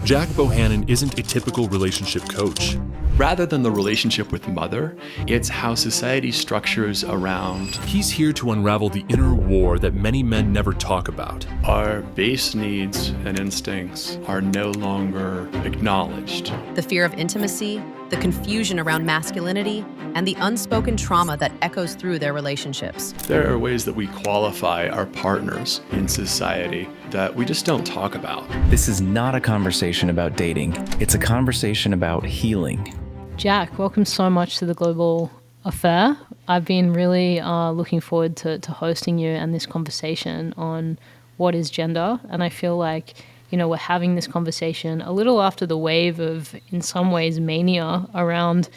Jack Bohannan isn't a typical relationship coach. Rather than the relationship with mother, it's how society structures around. He's here to unravel the inner war that many men never talk about. Our base needs and instincts are no longer acknowledged. The fear of intimacy, the confusion around masculinity, and the unspoken trauma that echoes through their relationships. There are ways that we qualify our partners in society that we just don't talk about. This is not a conversation about dating. It's a conversation about healing. Jack, welcome so much to the Global Affair. I've been really looking forward to hosting you and this conversation on what is gender. And I feel like, we're having this conversation a little after the wave of, in some ways, mania around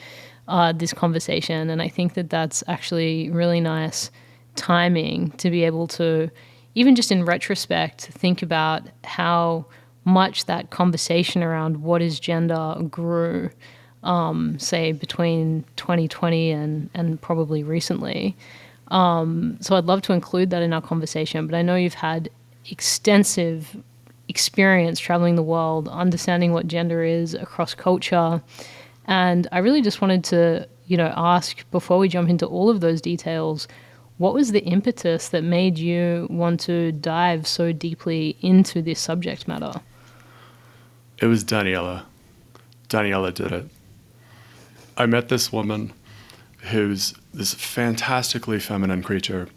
this conversation. And I think that that's actually really nice timing to be able to, even just in retrospect, think about how much that conversation around what is gender grew, say, between 2020 and probably recently. So I'd love to include that in our conversation, but I know you've had extensive experience traveling the world, understanding what gender is across culture. And I really just wanted to, ask, before we jump into all of those details, what was the impetus that made you want to dive so deeply into this subject matter? It was Daniela. Daniela did it. I met this woman who's this fantastically feminine creature,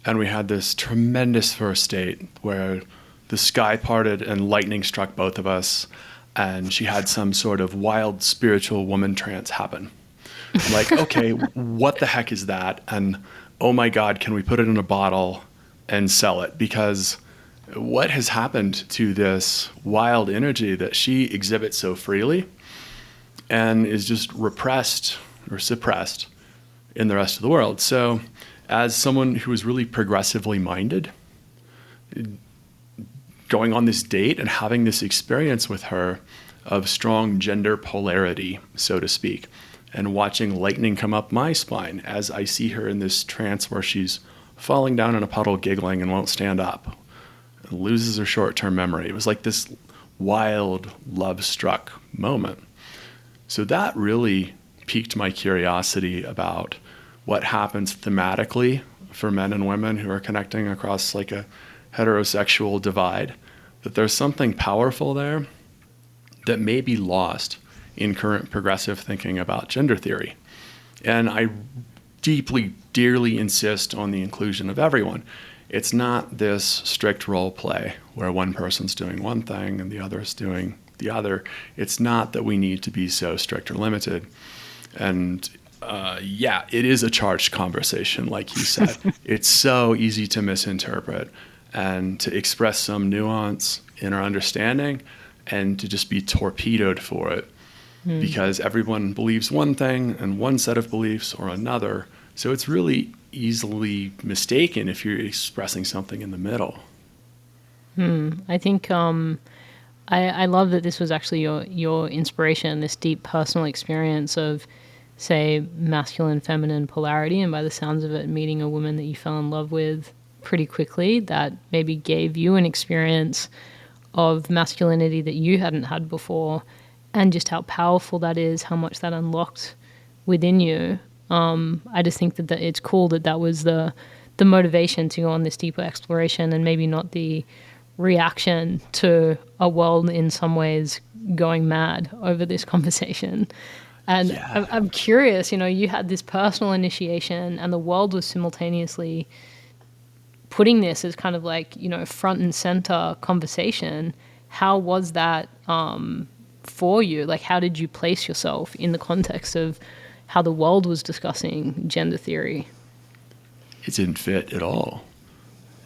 and we had this tremendous first date where the sky parted and lightning struck both of us, and she had some sort of wild spiritual woman trance happen. I'm like, okay, what the heck is that? And oh my God, can we put it in a bottle and sell it? Because what has happened to this wild energy that she exhibits so freely and is just repressed or suppressed in the rest of the world? So as someone who was really progressively minded, going on this date and having this experience with her of strong gender polarity, so to speak, and watching lightning come up my spine as I see her in this trance where she's falling down in a puddle giggling and won't stand up, and loses her short-term memory. It was like this wild, love-struck moment. So that really piqued my curiosity about what happens thematically for men and women who are connecting across like a heterosexual divide, that there's something powerful there that may be lost in current progressive thinking about gender theory. And I deeply, dearly insist on the inclusion of everyone. It's not this strict role play where one person's doing one thing and the other's doing the other. It's not that we need to be so strict or limited. And it is a charged conversation, like you said. It's so easy to misinterpret and to express some nuance in our understanding and to just be torpedoed for it because everyone believes one thing and one set of beliefs or another. So it's really easily mistaken if you're expressing something in the middle. I think I love that this was actually your inspiration, this deep personal experience of, say, masculine, feminine polarity, and by the sounds of it, meeting a woman that you fell in love with pretty quickly that maybe gave you an experience of masculinity that you hadn't had before, and just how powerful that is, how much that unlocked within you. I just think that it's cool that was the motivation to go on this deeper exploration, and maybe not the reaction to a world in some ways going mad over this conversation. And yeah. I'm curious, you had this personal initiation and the world was simultaneously putting this as kind of like, front and center conversation. How was that for you? Like, how did you place yourself in the context of how the world was discussing gender theory? It didn't fit at all.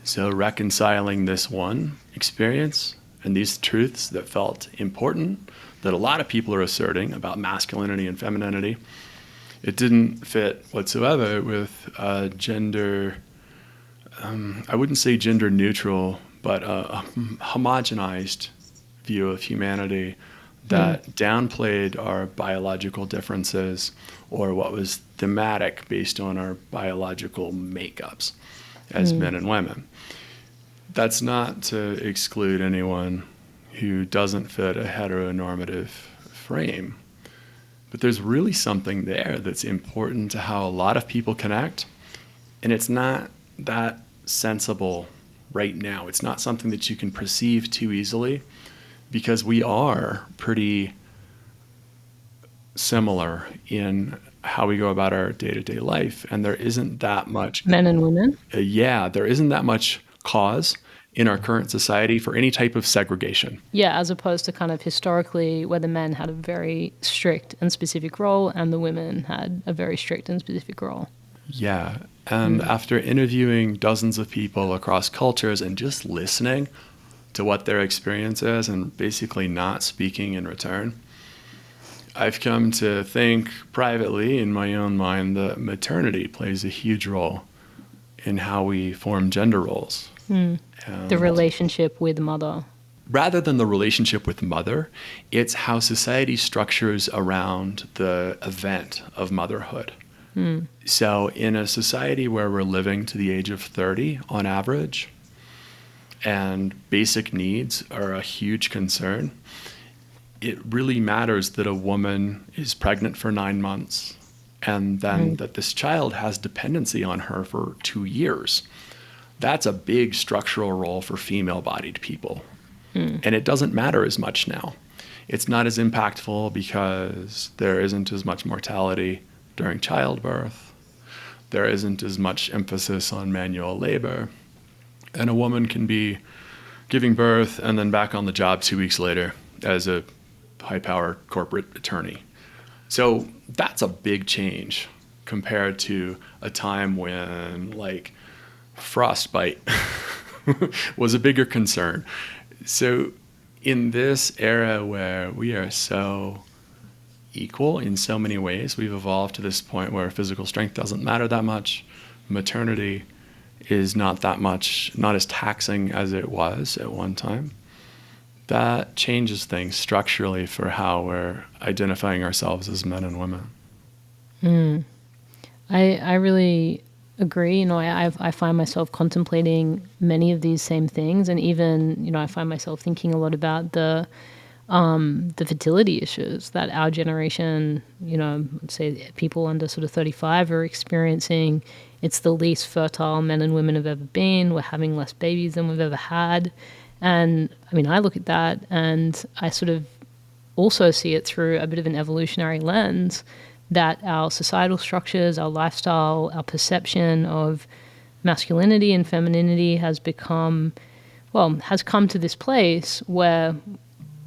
So reconciling this one experience and these truths that felt important, that a lot of people are asserting about masculinity and femininity, it didn't fit whatsoever with gender, I wouldn't say gender neutral, but a homogenized view of humanity that downplayed our biological differences or what was thematic based on our biological makeups as men and women. That's not to exclude anyone who doesn't fit a heteronormative frame. But there's really something there that's important to how a lot of people connect, and it's not that sensible right now. It's not something that you can perceive too easily, because we are pretty similar in how we go about our day-to-day life, and there isn't that much Men and women? there isn't that much cause in our current society for any type of segregation. Yeah, as opposed to kind of historically where the men had a very strict and specific role and the women had a very strict and specific role. Yeah. And after interviewing dozens of people across cultures and just listening to what their experience is and basically not speaking in return, I've come to think privately in my own mind that maternity plays a huge role in how we form gender roles. The relationship with mother. Rather than the relationship with mother, it's how society structures around the event of motherhood. So in a society where we're living to the age of 30 on average, and basic needs are a huge concern, it really matters that a woman is pregnant for 9 months and then that this child has dependency on her for 2 years. That's a big structural role for female-bodied people. And it doesn't matter as much now. It's not as impactful because there isn't as much mortality during childbirth. There isn't as much emphasis on manual labor. And a woman can be giving birth and then back on the job 2 weeks later as a high-powered corporate attorney. So that's a big change compared to a time when, like, frostbite was a bigger concern. So in this era where we are so equal in so many ways, we've evolved to this point where physical strength doesn't matter that much. Maternity is not as taxing as it was at one time. That changes things structurally for how we're identifying ourselves as men and women. I really agree. You know, I find myself contemplating many of these same things, and even, you know, I find myself thinking a lot about the fertility issues that our generation, you know, say people under sort of 35 are experiencing. It's the least fertile men and women have ever been. We're having less babies than we've ever had. And I mean, I look at that and I sort of also see it through a bit of an evolutionary lens, that our societal structures, our lifestyle, our perception of masculinity and femininity has come to this place where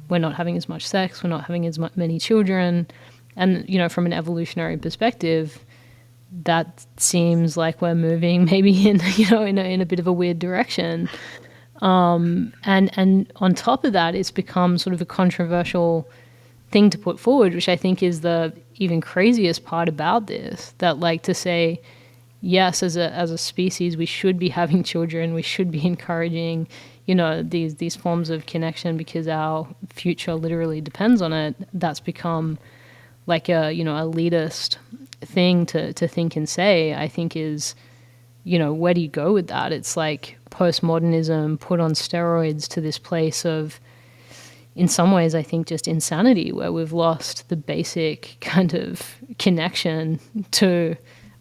we're not having as much sex, we're not having as many children. And, you know, from an evolutionary perspective, that seems like we're moving maybe in, you know, in a bit of a weird direction. And on top of that, it's become sort of a controversial thing to put forward, which I think is the even craziest part about this, that, like, to say, yes, as a species, we should be having children, we should be encouraging, you know, these forms of connection because our future literally depends on it. That's become like a, you know, elitist thing to think and say, I think is, you know, where do you go with that? It's like postmodernism put on steroids to this place of, in some ways, I think just insanity, where we've lost the basic kind of connection to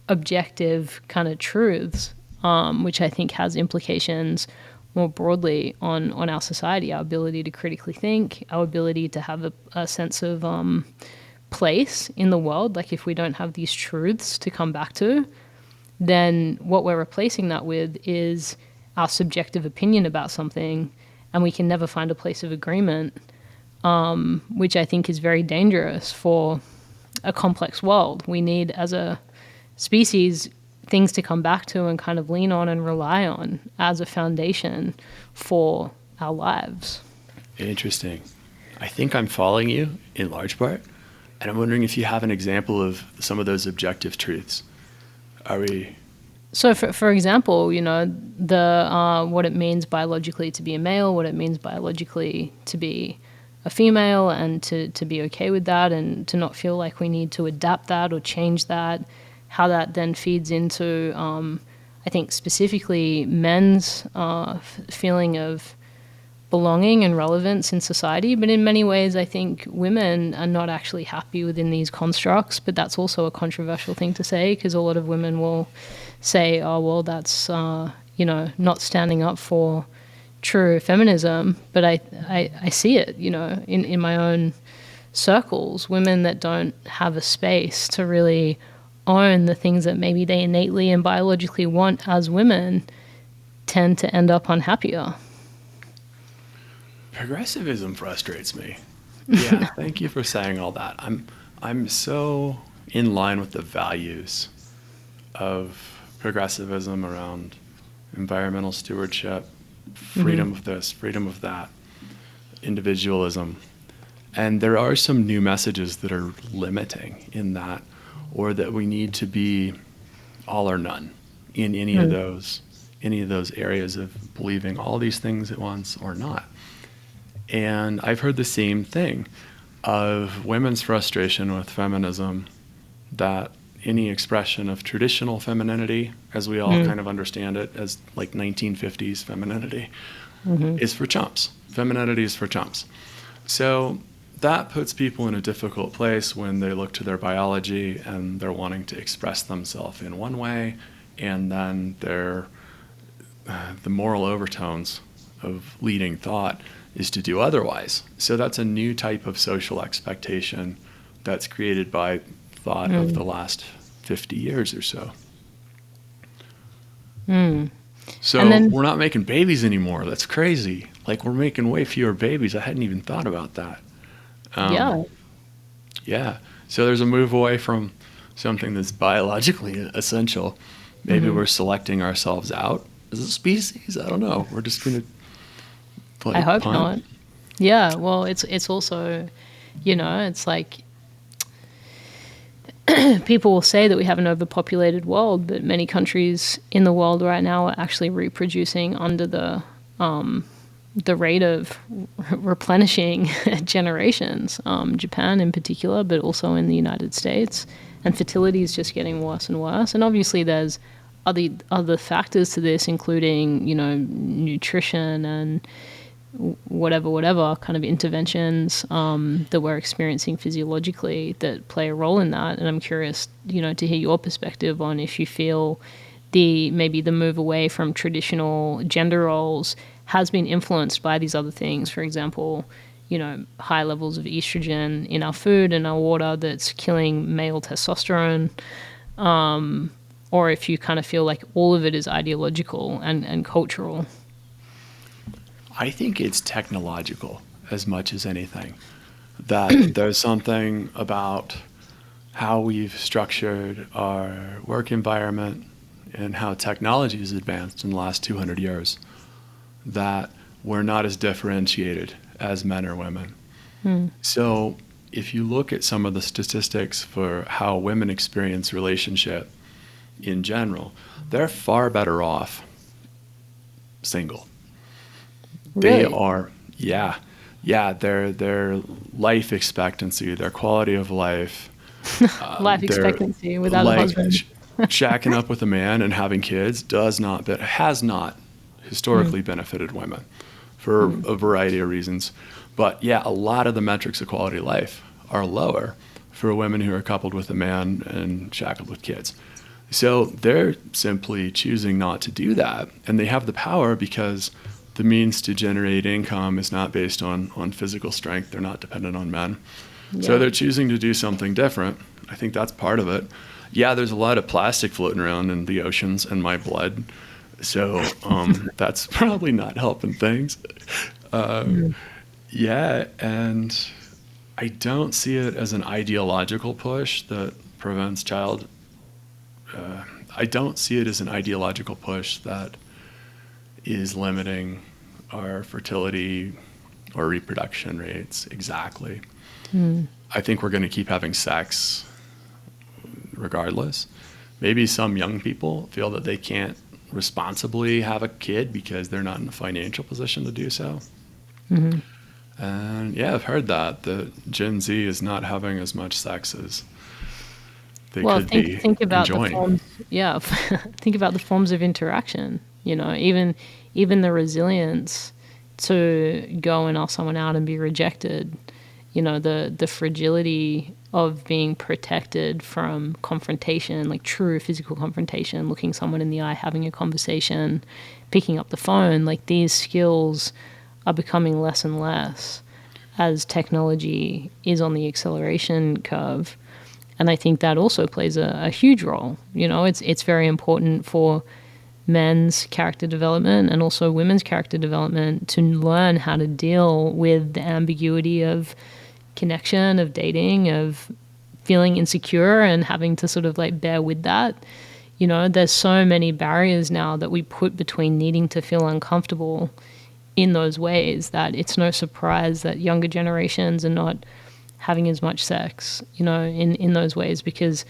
objective kind of truths, which I think has implications more broadly on our society, our ability to critically think, our ability to have a sense of place in the world. Like, if we don't have these truths to come back to, then what we're replacing that with is our subjective opinion about something, and we can never find a place of agreement, which I think is very dangerous for a complex world. We need, as a species, things to come back to and kind of lean on and rely on as a foundation for our lives. Interesting. I think I'm following you in large part, and I'm wondering if you have an example of some of those objective truths. So, for example, you know, the what it means biologically to be a male, what it means biologically to be a female, and to be okay with that, and to not feel like we need to adapt that or change that, how that then feeds into, I think, specifically men's feeling of belonging and relevance in society. But in many ways, I think women are not actually happy within these constructs. But that's also a controversial thing to say, because a lot of women will say, oh, well, that's, not standing up for true feminism. But I see it, in my own circles, women that don't have a space to really own the things that maybe they innately and biologically want as women tend to end up unhappier. Progressivism frustrates me. Yeah, thank you for saying all that. I'm so in line with the values of progressivism around environmental stewardship, freedom of this, freedom of that, individualism. And there are some new messages that are limiting in that, or that we need to be all or none in any of those areas of believing all these things at once or not. And I've heard the same thing of women's frustration with feminism, that any expression of traditional femininity, as we all kind of understand it as like 1950s femininity, is for chumps. Femininity is for chumps. So that puts people in a difficult place when they look to their biology and they're wanting to express themselves in one way, and then the moral overtones of leading thought is to do otherwise. So that's a new type of social expectation that's created by thought of the last 50 years or so. So we're not making babies anymore. That's crazy. Like, we're making way fewer babies. I hadn't even thought about that. Yeah. So there's a move away from something that's biologically essential. Maybe we're selecting ourselves out as a species. I don't know. We're just going to. I hope not. Yeah. Well, it's also, it's like people will say that we have an overpopulated world, but many countries in the world right now are actually reproducing under the rate of replenishing generations, Japan in particular, but also in the United States. And fertility is just getting worse and worse. And obviously there's other factors to this, including, nutrition and whatever kind of interventions that we're experiencing physiologically that play a role in that. And I'm curious, to hear your perspective on if you feel maybe the move away from traditional gender roles has been influenced by these other things. For example, high levels of estrogen in our food and our water that's killing male testosterone, or if you kind of feel like all of it is ideological and cultural. I think it's technological as much as anything. That there's something about how we've structured our work environment and how technology has advanced in the last 200 years, that we're not as differentiated as men or women. So if you look at some of the statistics for how women experience relationship in general, they're far better off single. Really? They are, their life expectancy, their quality of life. Life expectancy without a husband. Shacking up with a man and having kids has not historically benefited women for a variety of reasons. But yeah, a lot of the metrics of quality of life are lower for women who are coupled with a man and shackled with kids. So they're simply choosing not to do that. And they have the power because the means to generate income is not based on physical strength. They're not dependent on men. Yeah. So they're choosing to do something different. I think that's part of it. Yeah, there's a lot of plastic floating around in the oceans and my blood. So that's probably not helping things. Yeah, and I don't see it as an ideological push that prevents child. I don't see it as an ideological push that is limiting our fertility or reproduction rates exactly. I think we're going to keep having sex regardless. Maybe some young people feel that they can't responsibly have a kid because they're not in a financial position to do so. And yeah, I've heard that Gen Z is not having as much sex as they could be think about enjoying. The forms, think about the forms of interaction. Even the resilience to go and ask someone out and be rejected, the fragility of being protected from confrontation, like true physical confrontation, looking someone in the eye, having a conversation, picking up the phone, like these skills are becoming less and less as technology is on the acceleration curve. And I think that also plays a huge role. It's very important for men's character development and also women's character development to learn how to deal with the ambiguity of connection, of dating, of feeling insecure and having to sort of like bear with that. There's so many barriers now that we put between needing to feel uncomfortable in those ways that it's no surprise that younger generations are not having as much sex, in those ways, because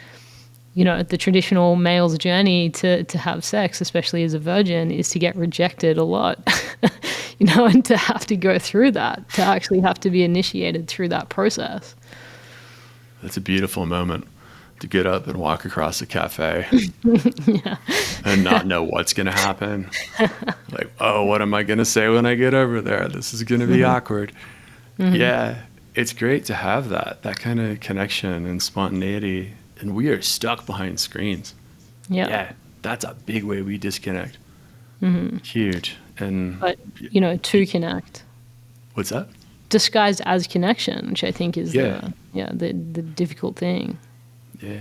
the traditional male's journey to have sex, especially as a virgin, is to get rejected a lot, and to have to go through that, to actually have to be initiated through that process. That's a beautiful moment to get up and walk across a cafe and not know what's going to happen. Like, oh, what am I going to say when I get over there? This is going to be awkward. Yeah, it's great to have that kind of connection and spontaneity. And we are stuck behind screens. Yeah, that's a big way we disconnect. Huge. But, to connect. What's that? Disguised as connection, which I think is the difficult thing. Yeah,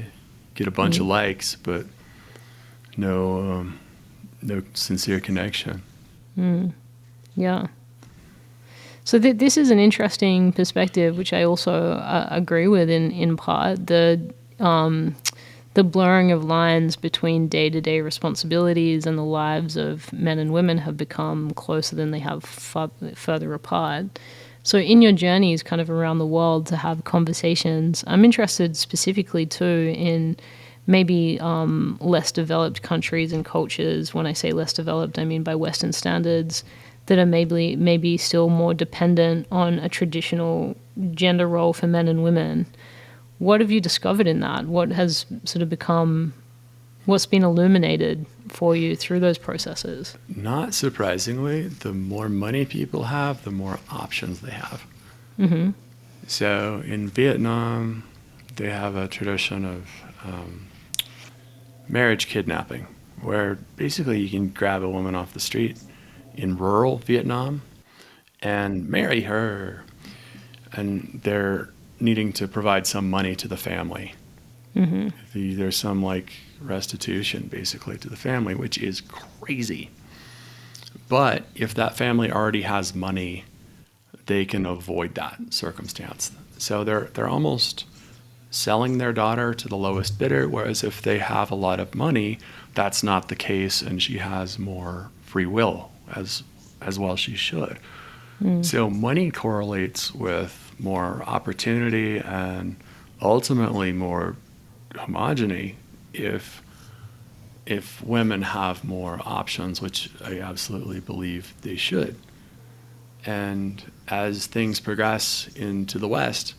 get a bunch of likes, but no sincere connection. Yeah. So this is an interesting perspective, which I also agree with in part. The blurring of lines between day-to-day responsibilities and the lives of men and women have become closer than they have further apart. So in your journeys kind of around the world to have conversations, I'm interested specifically too in maybe less developed countries and cultures. When I say less developed, I mean by Western standards, that are maybe still more dependent on a traditional gender role for men and women. What have you discovered in that? What has sort of become, what's been illuminated for you through those processes? Not surprisingly, the more money people have, the more options they have. So in Vietnam, they have a tradition of marriage kidnapping, where basically you can grab a woman off the street in rural Vietnam and marry her, and they're needing to provide some money to the family. There's some like restitution basically to the family, which is crazy. But if that family already has money, they can avoid that circumstance. So they're almost selling their daughter to the lowest bidder, whereas if they have a lot of money, that's not the case, and she has more free will, as well she should. So money correlates with more opportunity and ultimately more homogeny if women have more options, which I absolutely believe they should. And as things progress into the West,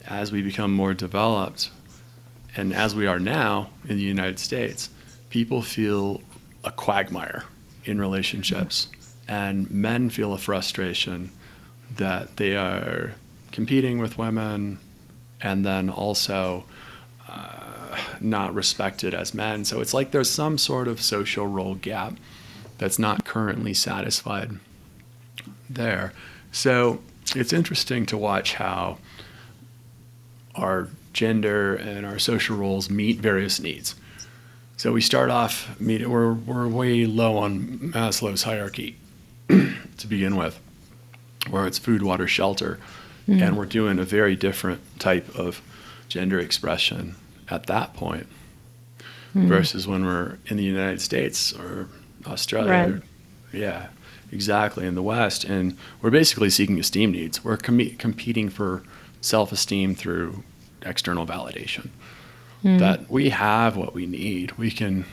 as we become more developed, and as we are now in the United States, people feel a quagmire in relationships, and men feel a frustration that they are competing with women and then also not respected as men. So it's like there's some sort of social role gap that's not currently satisfied there. So it's interesting to watch how our gender and our social roles meet various needs. So we start off, we're way low on Maslow's hierarchy to begin with, where it's food, water, shelter, and we're doing a very different type of gender expression at that point versus when we're in the United States or Australia. Right. Yeah, exactly, in the West. And we're basically seeking esteem needs. We're competing for self-esteem through external validation. That we have what we need. We can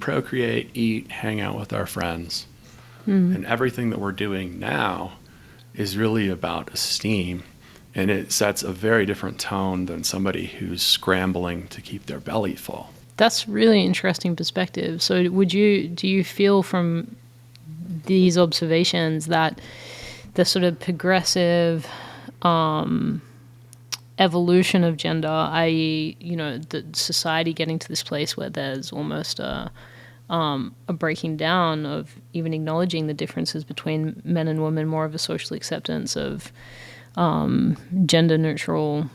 procreate, eat, hang out with our friends. And everything that we're doing now is really about esteem. And it sets a very different tone than somebody who's scrambling to keep their belly full. That's really interesting perspective. So do you feel from these observations that the sort of progressive evolution of gender, i.e., the society getting to this place where there's almost a breaking down of even acknowledging the differences between men and women, more of a social acceptance of gender neutral,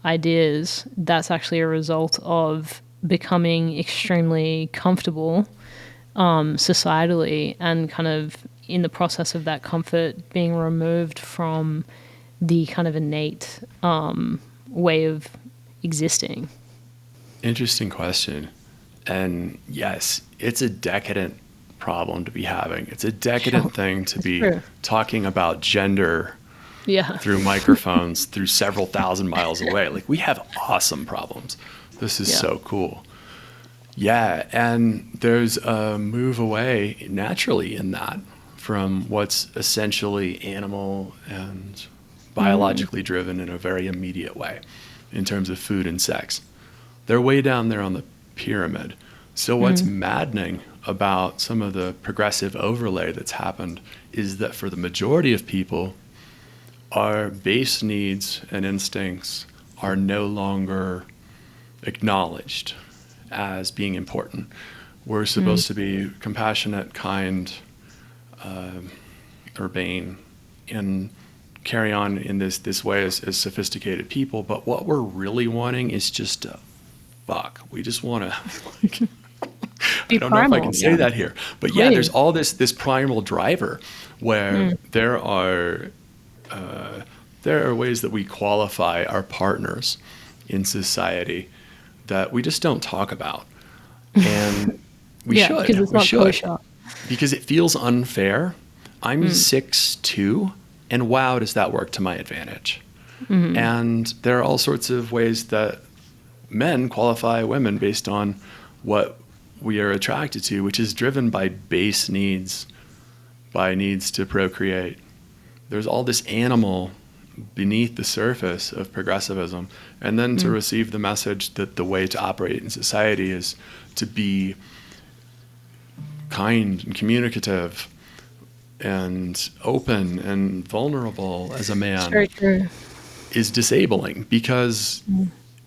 ideas. That's actually a result of becoming extremely comfortable societally, and kind of in the process of that comfort being removed from the kind of innate way of existing. Interesting question. And yes, it's a decadent problem to be having. It's a decadent thing to be talking about gender through microphones through several thousand miles away. Like, we have awesome problems. This is so cool. Yeah, and there's a move away naturally in that from what's essentially animal and biologically driven in a very immediate way in terms of food and sex. They're way down there on the pyramid. So what's maddening about some of the progressive overlay that's happened is that for the majority of people, our base needs and instincts are no longer acknowledged as being important. We're supposed to be compassionate, kind, urbane, and carry on in this way as sophisticated people. But what we're really wanting is just to fuck. We just want to, I don't know if I can say that here, but there's all this primal driver where there are ways that we qualify our partners in society that we just don't talk about. And we should. Because it's not kosher. Because it feels unfair. I'm 6'2", and wow, does that work to my advantage? And there are all sorts of ways that men qualify women based on what we are attracted to, which is driven by base needs, by needs to procreate. There's all this animal beneath the surface of progressivism, and then to receive the message that the way to operate in society is to be kind and communicative and open and vulnerable as a man is disabling, because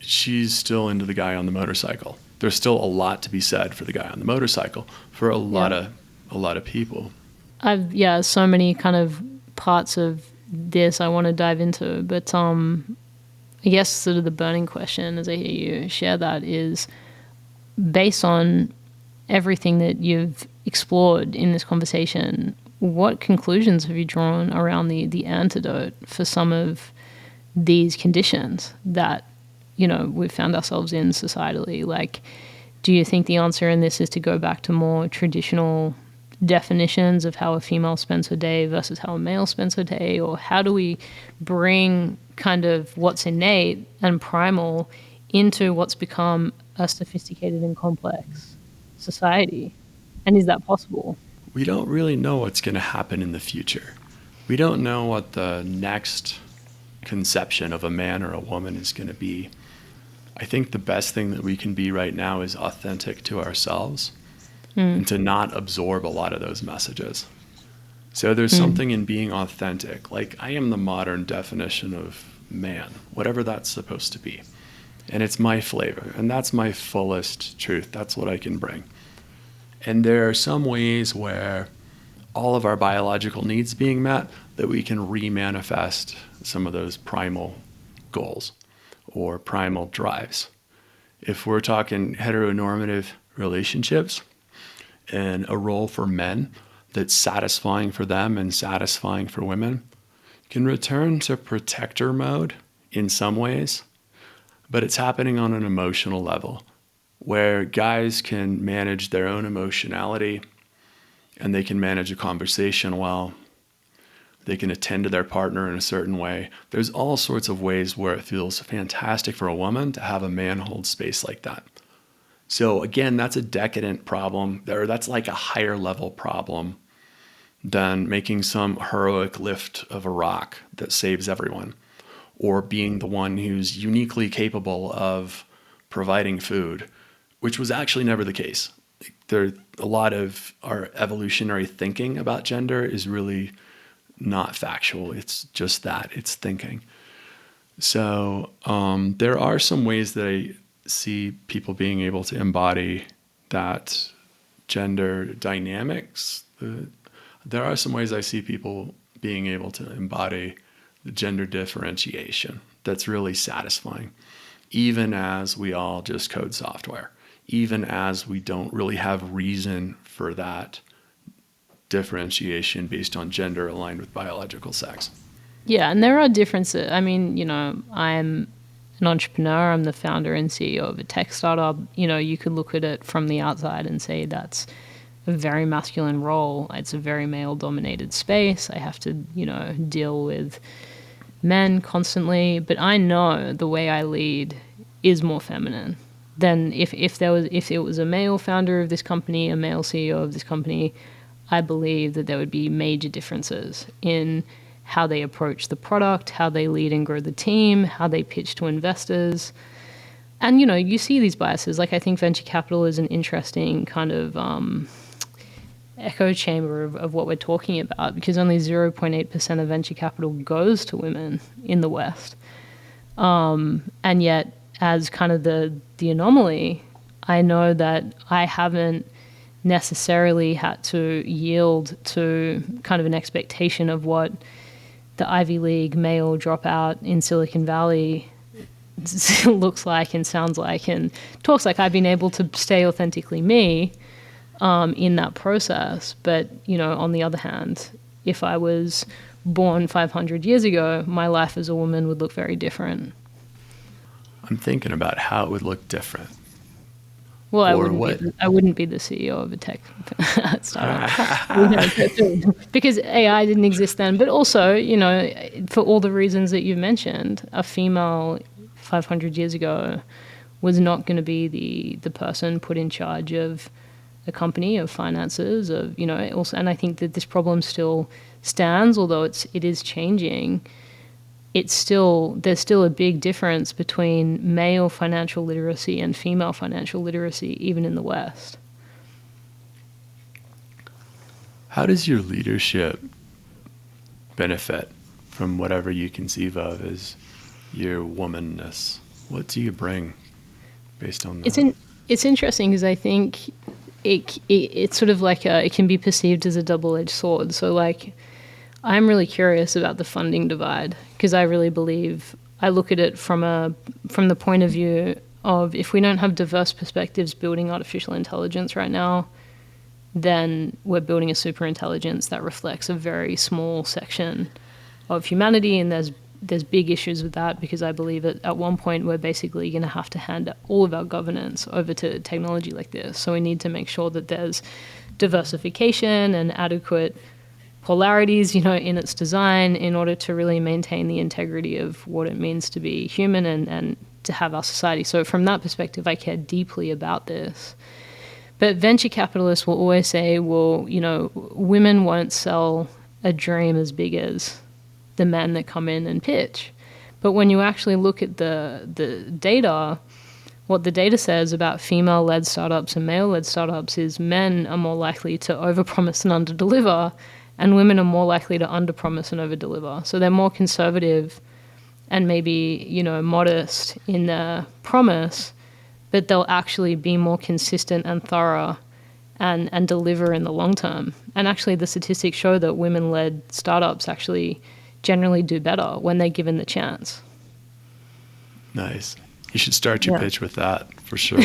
she's still into the guy on the motorcycle. There's still a lot to be said for the guy on the motorcycle for a lot of people. I've so many kind of parts of this I want to dive into, but I guess sort of the burning question as I hear you share that is, based on everything that you've explored in this conversation, what conclusions have you drawn around the antidote for some of these conditions that we've found ourselves in societally? Like, do you think the answer in this is to go back to more traditional definitions of how a female spends her day versus how a male spends her day? Or how do we bring kind of what's innate and primal into what's become a sophisticated and complex society? And is that possible? We don't really know what's going to happen in the future. We don't know what the next conception of a man or a woman is going to be. I think the best thing that we can be right now is authentic to ourselves and to not absorb a lot of those messages. So there's something in being authentic. Like, I am the modern definition of man, whatever that's supposed to be. And it's my flavor, and that's my fullest truth. That's what I can bring. And there are some ways where all of our biological needs being met that we can remanifest some of those primal goals or primal drives. If we're talking heteronormative relationships and a role for men that's satisfying for them and satisfying for women, can return to protector mode in some ways, but it's happening on an emotional level where guys can manage their own emotionality and they can manage a conversation well. They can attend to their partner in a certain way. There's all sorts of ways where it feels fantastic for a woman to have a man hold space like that. So again, that's a decadent problem, or that's like a higher level problem than making some heroic lift of a rock that saves everyone, or being the one who's uniquely capable of providing food, which was actually never the case. A lot of our evolutionary thinking about gender is really not factual. It's just that. It's thinking. So there are some ways that I see people being able to embody that gender dynamics. There are some ways I see people being able to embody the gender differentiation that's really satisfying, even as we all just code software, even as we don't really have reason for that differentiation based on gender aligned with biological sex. Yeah, and there are differences. I mean, I'm an entrepreneur. I'm the founder and CEO of a tech startup. You could look at it from the outside and say that's a very masculine role. It's a very male-dominated space. I have to, deal with men constantly. But I know the way I lead is more feminine than if it was a male founder of this company, a male CEO of this company. I believe that there would be major differences in how they approach the product, how they lead and grow the team, how they pitch to investors. And, you see these biases. Like, I think venture capital is an interesting kind of echo chamber of what we're talking about, because only 0.8% of venture capital goes to women in the West. And yet, as kind of the anomaly, I know that I haven't necessarily had to yield to kind of an expectation of what the Ivy League male dropout in Silicon Valley looks like and sounds like and talks like. I've been able to stay authentically me in that process. But, on the other hand, if I was born 500 years ago, my life as a woman would look very different. I'm thinking about how it would look different. Well, I wouldn't be the CEO of a tech startup because AI didn't exist then. But also, for all the reasons that you've mentioned, a female 500 years ago was not going to be the person put in charge of a company, of finances, also. And I think that this problem still stands, although it is changing. There's still a big difference between male financial literacy and female financial literacy, even in the West. How does your leadership benefit from whatever you conceive of as your womanness? What do you bring based on that? It's interesting because I think it's sort of like it can be perceived as a double-edged sword. So like, I'm really curious about the funding divide because I really believe I look at it from the point of view of if we don't have diverse perspectives building artificial intelligence right now, then we're building a super intelligence that reflects a very small section of humanity, and there's big issues with that because I believe that at one point we're basically going to have to hand all of our governance over to technology like this. So we need to make sure that there's diversification and adequate polarities, in its design in order to really maintain the integrity of what it means to be human and to have our society. So from that perspective, I care deeply about this. But venture capitalists will always say, well, women won't sell a dream as big as the men that come in and pitch. But when you actually look at the data, what the data says about female-led startups and male-led startups is men are more likely to overpromise and underdeliver, and women are more likely to underpromise and overdeliver. So they're more conservative and maybe, modest in their promise, but they'll actually be more consistent and thorough and deliver in the long term. And actually the statistics show that women-led startups actually generally do better when they're given the chance. Nice. You should start your pitch with that, for sure.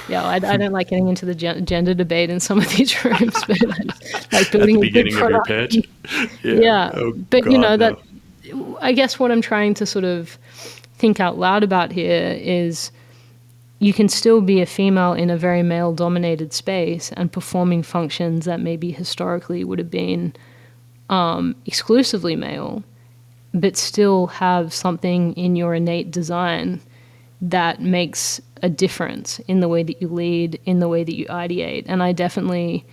Yeah, I don't like getting into the gender debate in some of these rooms, but like building at the beginning of your pitch. Yeah, oh, but God, that I guess what I'm trying to sort of think out loud about here is you can still be a female in a very male-dominated space and performing functions that maybe historically would have been exclusively male, but still have something in your innate design that makes a difference in the way that you lead, in the way that you ideate. And I definitely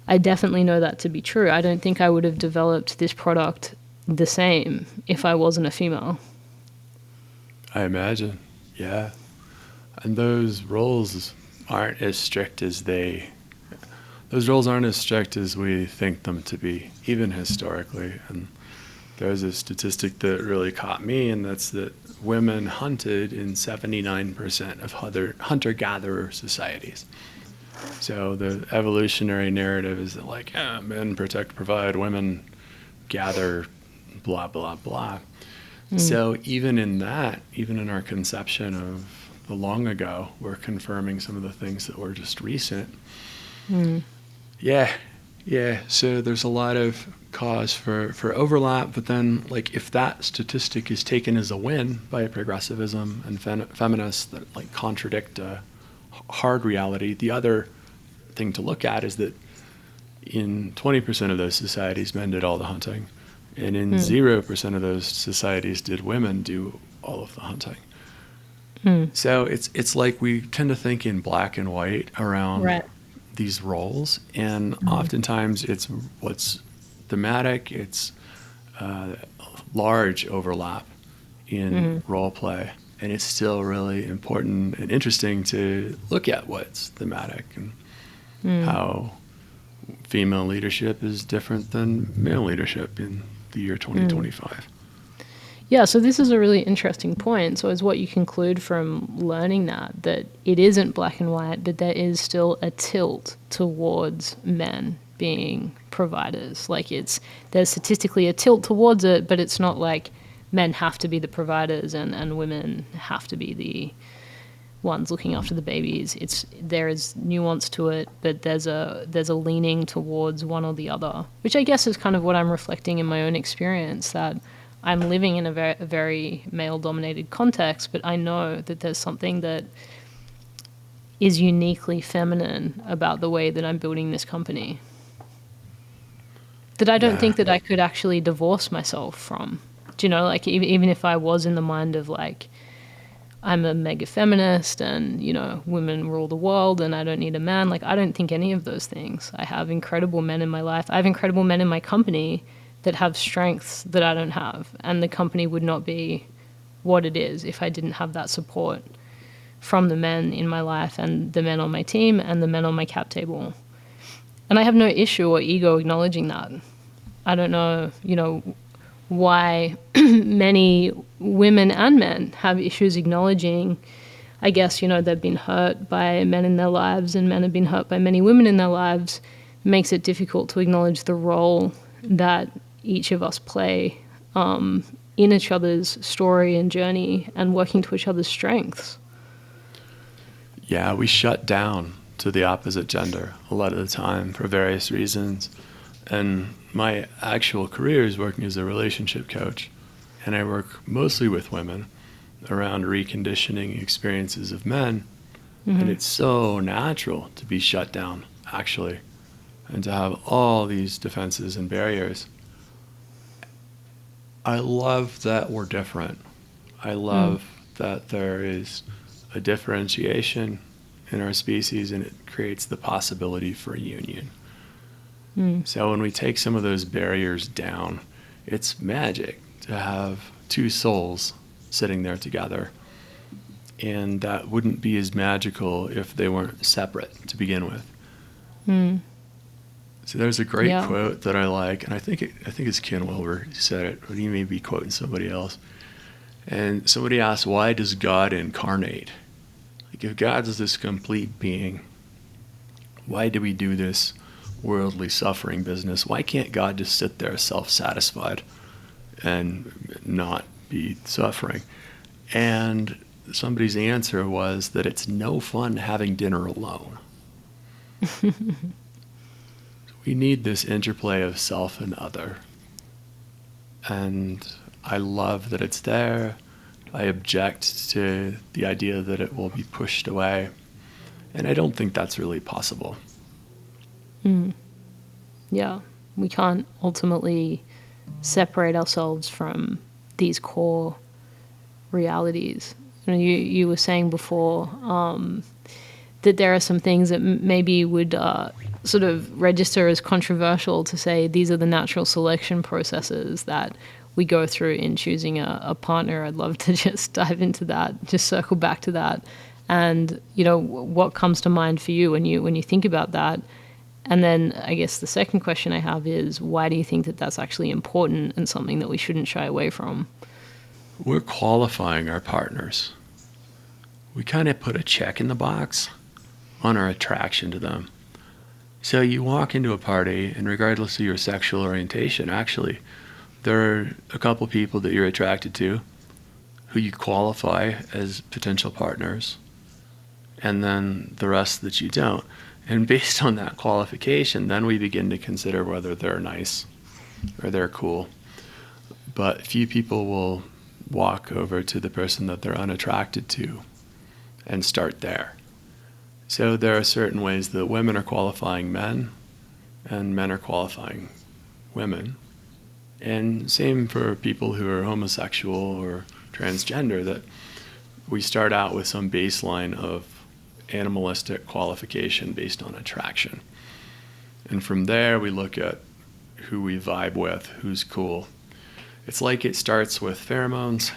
know that to be true. I don't think I would have developed this product the same if I wasn't a female. I imagine, yeah. And those roles aren't as strict as those those roles aren't as strict as we think them to be, even historically. And there's a statistic that really caught me, and that's that women hunted in 79% of hunter-gatherer societies. So the evolutionary narrative is that, like, men protect, provide, women gather, blah, blah, blah. So even in that, even in our conception of the long ago, we're confirming some of the things that were just recent. Yeah. So there's a lot of cause for overlap, but then, like, if that statistic is taken as a win by progressivism and feminists that, like, contradict a hard reality, the other thing to look at is that in 20% of those societies, men did all the hunting, and in 0% of those societies did women do all of the hunting. So it's like we tend to think in black and white around these roles, and oftentimes it's what's thematic, it's large overlap in role play, and it's still really important and interesting to look at what's thematic and how female leadership is different than male leadership in the year 2025. Yeah, so this is a really interesting point. So is what you conclude from learning that it isn't black and white, but there is still a tilt towards men being providers. Like, there's statistically a tilt towards it, but it's not like men have to be the providers and women have to be the ones looking after the babies. There is nuance to it, but there's a leaning towards one or the other, which I guess is kind of what I'm reflecting in my own experience, that I'm living in a very male-dominated context, but I know that there's something that is uniquely feminine about the way that I'm building this company, that I don't think that I could actually divorce myself from. Do you know, like, even if I was in the mind of, like, I'm a mega feminist and, you know, women rule the world and I don't need a man, like, I don't think any of those things. I have incredible men in my life. I have incredible men in my company that have strengths that I don't have, and the company would not be what it is if I didn't have that support from the men in my life and the men on my team and the men on my cap table. And I have no issue or ego acknowledging that. I don't know, you know, why many women and men have issues acknowledging, I guess, you know, they've been hurt by men in their lives and men have been hurt by many women in their lives, makes it difficult to acknowledge the role that each of us play in each other's story and journey and working to each other's strengths. Yeah, we shut down to the opposite gender a lot of the time for various reasons. And my actual career is working as a relationship coach, and I work mostly with women around reconditioning experiences of men. And it's so natural to be shut down, actually, and to have all these defenses and barriers. I love that we're different. I love that there is a differentiation in our species, and it creates the possibility for a union. So when we take some of those barriers down, it's magic to have two souls sitting there together. And that wouldn't be as magical if they weren't separate to begin with. So there's a great quote that I like, and I think it's Ken Wilber who said it, but he may be quoting somebody else. And somebody asked, why does God incarnate? Like, if God is this complete being, why do we do this worldly suffering business? Why can't God just sit there self-satisfied and not be suffering? And somebody's answer was that it's no fun having dinner alone. We need this interplay of self and other. And I love that it's there. I object to the idea that it will be pushed away. And I don't think that's really possible. Yeah, we can't ultimately separate ourselves from these core realities. You know, you were saying before that there are some things that maybe would sort of register as controversial to say these are the natural selection processes that we go through in choosing a partner. I'd love to just dive into that, just circle back to that. And, you know, what comes to mind for you when you think about that? And then I guess the second question I have is, why do you think that that's actually important and something that we shouldn't shy away from? We're qualifying our partners. We kind of put a check in the box on our attraction to them. So you walk into a party, and regardless of your sexual orientation, actually, there are a couple people that you're attracted to who you qualify as potential partners, and then the rest that you don't. And based on that qualification, then we begin to consider whether they're nice or they're cool. But few people will walk over to the person that they're unattracted to and start there. So there are certain ways that women are qualifying men and men are qualifying women. And same for people who are homosexual or transgender, that we start out with some baseline of animalistic qualification based on attraction. And from there we look at who we vibe with, who's cool. It's like it starts with pheromones,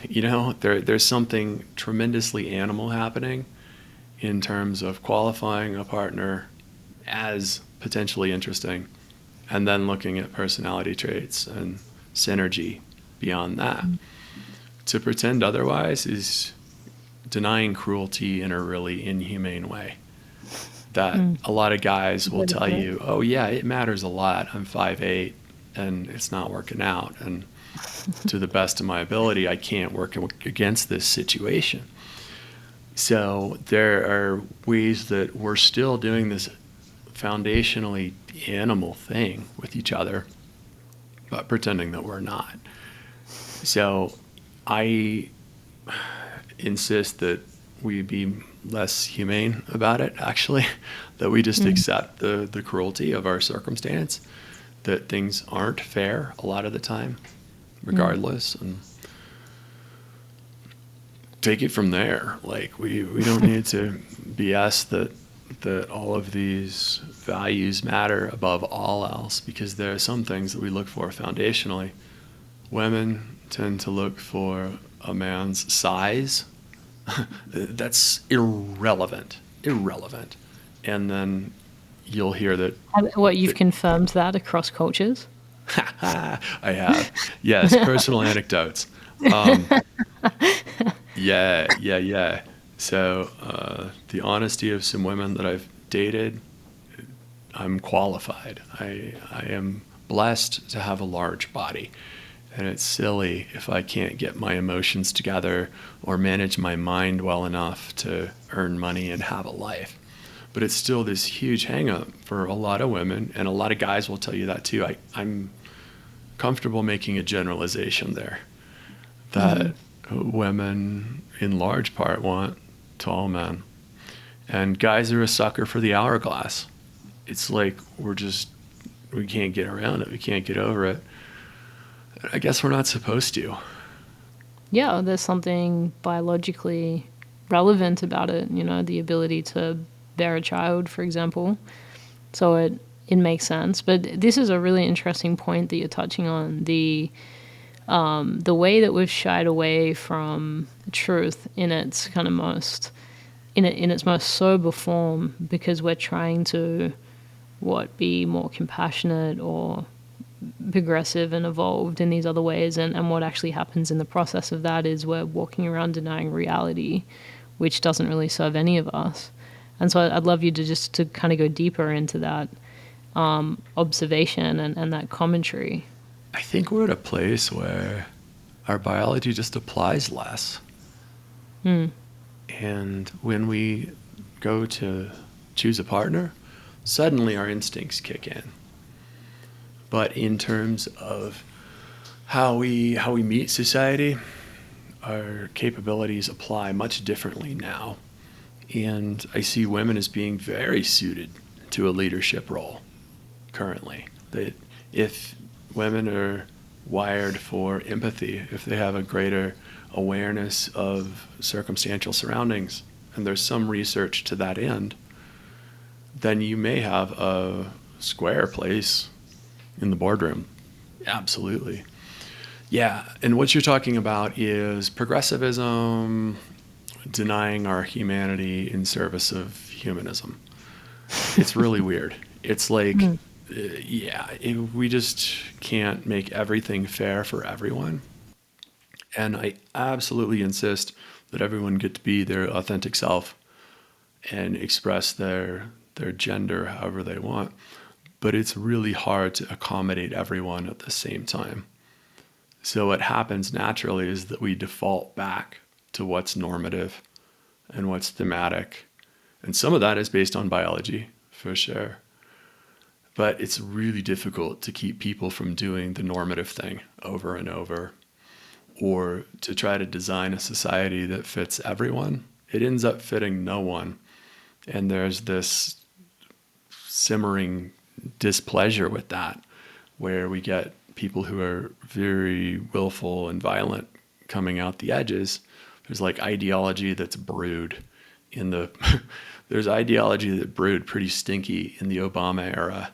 there's something tremendously animal happening in terms of qualifying a partner as potentially interesting, and then looking at personality traits and synergy beyond that. To pretend otherwise is denying cruelty in a really inhumane way. That a lot of guys will tell you, oh yeah, it matters a lot. I'm 5'8", and it's not working out. And to the best of my ability, I can't work against this situation. So there are ways that we're still doing this foundationally animal thing with each other, but pretending that we're not. So I insist that we be less humane about it, actually, that we just accept the cruelty of our circumstance, that things aren't fair a lot of the time, regardless, and take it from there. Like, we don't need to BS that all of these values matter above all else, because there are some things that we look for foundationally. Women tend to look for a man's size. That's irrelevant. And then you'll hear that. What, you've confirmed that across cultures? I have. Yes, personal anecdotes. Yeah. So the honesty of some women that I've dated, I'm qualified. I am blessed to have a large body. And it's silly if I can't get my emotions together or manage my mind well enough to earn money and have a life. But it's still this huge hang-up for a lot of women, and a lot of guys will tell you that too. I'm comfortable making a generalization there, that women in large part want tall men, and guys are a sucker for the hourglass. It's like we can't get around it, we can't get over it. I guess we're not supposed to. Yeah, there's something biologically relevant about it, the ability to bear a child, for example. So it makes sense. But this is a really interesting point that you're touching on, the way that we've shied away from truth in its kind of most sober form, because we're trying to be more compassionate or progressive and evolved in these other ways, and what actually happens in the process of that is we're walking around denying reality, which doesn't really serve any of us. And so I'd love you to kind of go deeper into that observation and that commentary. I think we're at a place where our biology just applies less. And when we go to choose a partner, suddenly our instincts kick in. But in terms of how we meet society, our capabilities apply much differently now. And I see women as being very suited to a leadership role currently. That if women are wired for empathy, if they have a greater awareness of circumstantial surroundings, and there's some research to that end, then you may have a square place in the boardroom. Absolutely. Yeah, and what you're talking about is progressivism denying our humanity in service of humanism. It's really weird. It's like, we just can't make everything fair for everyone. And I absolutely insist that everyone get to be their authentic self and express their gender however they want. But it's really hard to accommodate everyone at the same time. So what happens naturally is that we default back to what's normative and what's thematic. And some of that is based on biology, for sure. But it's really difficult to keep people from doing the normative thing over and over, or to try to design a society that fits everyone. It ends up fitting no one. And there's this simmering displeasure with that, where we get people who are very willful and violent coming out the edges. There's like ideology that's brewed in the there's ideology that brewed pretty stinky in the Obama era,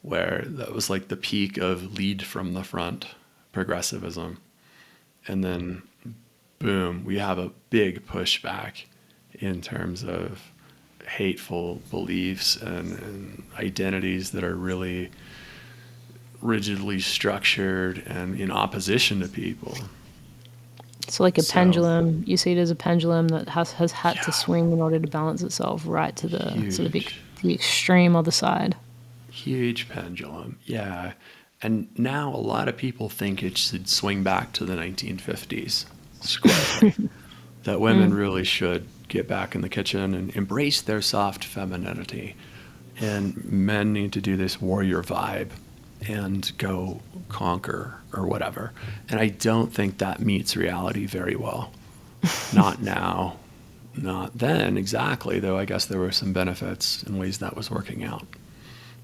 where that was like the peak of lead from the front progressivism. And then boom, we have a big pushback in terms of hateful beliefs and identities that are really rigidly structured and in opposition to people. It's like a pendulum. You see it as a pendulum that has had to swing in order to balance itself right to the extreme other side. Huge pendulum, yeah. And now a lot of people think it should swing back to the 1950s squarely. That women really should get back in the kitchen and embrace their soft femininity. And men need to do this warrior vibe and go conquer or whatever. And I don't think that meets reality very well. Not now, not then exactly, though I guess there were some benefits in ways that was working out.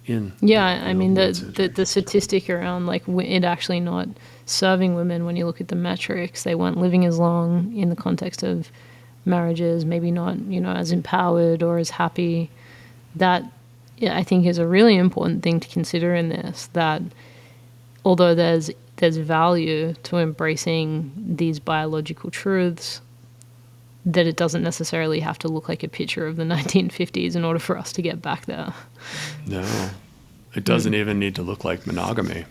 I mean, the statistic around like it actually not serving women, when you look at the metrics, they weren't living as long in the context of marriages, maybe not, as empowered or as happy. That I think is a really important thing to consider in this, that although there's value to embracing these biological truths, that it doesn't necessarily have to look like a picture of the 1950s in order for us to get back there. No, it doesn't even need to look like monogamy.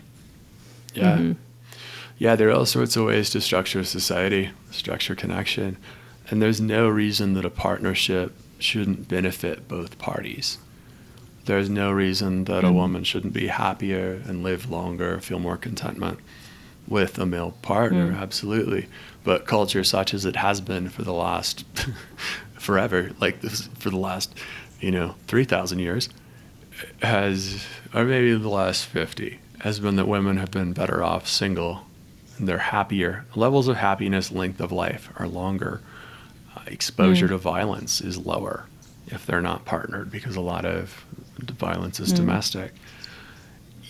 Yeah. Mm-hmm. Yeah, there are all sorts of ways to structure society, structure connection, and there's no reason that a partnership shouldn't benefit both parties. There's no reason that a woman shouldn't be happier and live longer, feel more contentment with a male partner, absolutely. But culture such as it has been for the last forever, like this for the last, 3,000 years, or maybe the last 50, has been that women have been better off single, and they're happier. Levels of happiness, length of life are longer. Exposure to violence is lower if they're not partnered, because a lot of violence is domestic.